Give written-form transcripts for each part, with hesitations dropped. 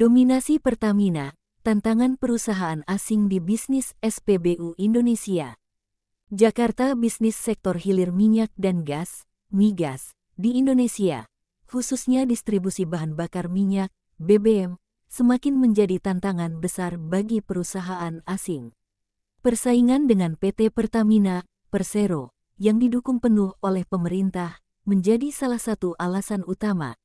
Dominasi Pertamina, tantangan perusahaan asing di bisnis SPBU Indonesia. Jakarta Bisnis Sektor Hilir Minyak dan Gas, Migas, di Indonesia, khususnya distribusi bahan bakar minyak, BBM, semakin menjadi tantangan besar bagi perusahaan asing. Persaingan dengan PT Pertamina, Persero, yang didukung penuh oleh pemerintah, menjadi salah satu alasan utama.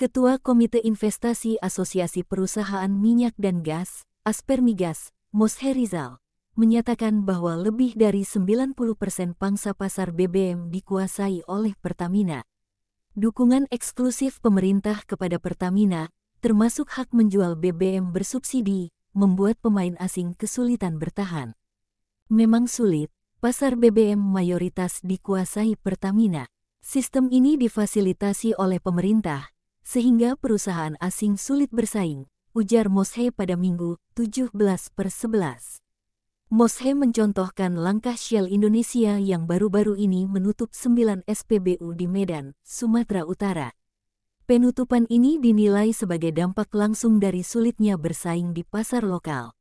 Ketua Komite Investasi Asosiasi Perusahaan Minyak dan Gas, Aspermigas, Moshe Rizal, menyatakan bahwa lebih dari 90% pangsa pasar BBM dikuasai oleh Pertamina. Dukungan eksklusif pemerintah kepada Pertamina, termasuk hak menjual BBM bersubsidi, membuat pemain asing kesulitan bertahan. Memang sulit, pasar BBM mayoritas dikuasai Pertamina. Sistem ini difasilitasi oleh pemerintah, sehingga perusahaan asing sulit bersaing, ujar Moshe pada Minggu, 17/11. Moshe mencontohkan langkah Shell Indonesia yang baru-baru ini menutup 9 SPBU di Medan, Sumatera Utara. Penutupan ini dinilai sebagai dampak langsung dari sulitnya bersaing di pasar lokal.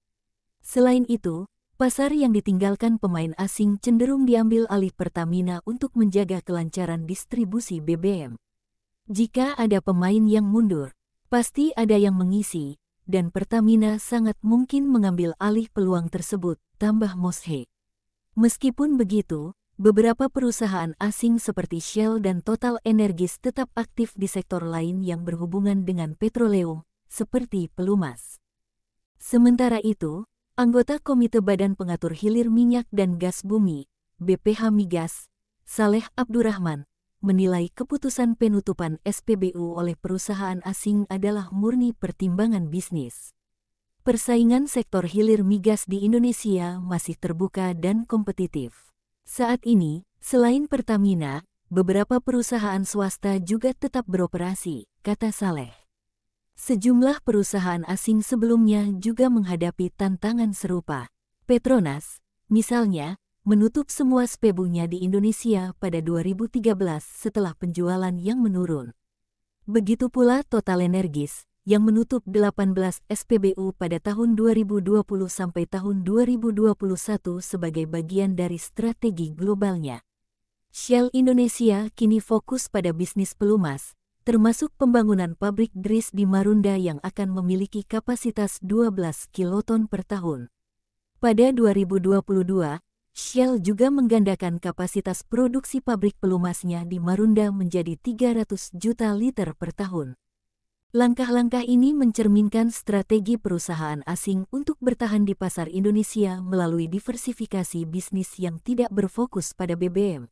Selain itu, pasar yang ditinggalkan pemain asing cenderung diambil alih Pertamina untuk menjaga kelancaran distribusi BBM. Jika ada pemain yang mundur, pasti ada yang mengisi, dan Pertamina sangat mungkin mengambil alih peluang tersebut, tambah Moshe. Meskipun begitu, beberapa perusahaan asing seperti Shell dan Total Energies tetap aktif di sektor lain yang berhubungan dengan petroleum, seperti pelumas. Sementara itu, anggota Komite Badan Pengatur Hilir Minyak dan Gas Bumi, BPH Migas, Saleh Abdurrahman, menilai keputusan penutupan SPBU oleh perusahaan asing adalah murni pertimbangan bisnis. Persaingan sektor hilir migas di Indonesia masih terbuka dan kompetitif. Saat ini, selain Pertamina, beberapa perusahaan swasta juga tetap beroperasi, kata Saleh. Sejumlah perusahaan asing sebelumnya juga menghadapi tantangan serupa. Petronas, misalnya, menutup semua SPBU-nya di Indonesia pada 2013 setelah penjualan yang menurun. Begitu pula Total Energies, yang menutup 18 SPBU pada tahun 2020 sampai tahun 2021 sebagai bagian dari strategi globalnya. Shell Indonesia kini fokus pada bisnis pelumas, termasuk pembangunan pabrik DRIS di Marunda yang akan memiliki kapasitas 12 kiloton per tahun. Pada 2022, Shell juga menggandakan kapasitas produksi pabrik pelumasnya di Marunda menjadi 300 juta liter per tahun. Langkah-langkah ini mencerminkan strategi perusahaan asing untuk bertahan di pasar Indonesia melalui diversifikasi bisnis yang tidak berfokus pada BBM.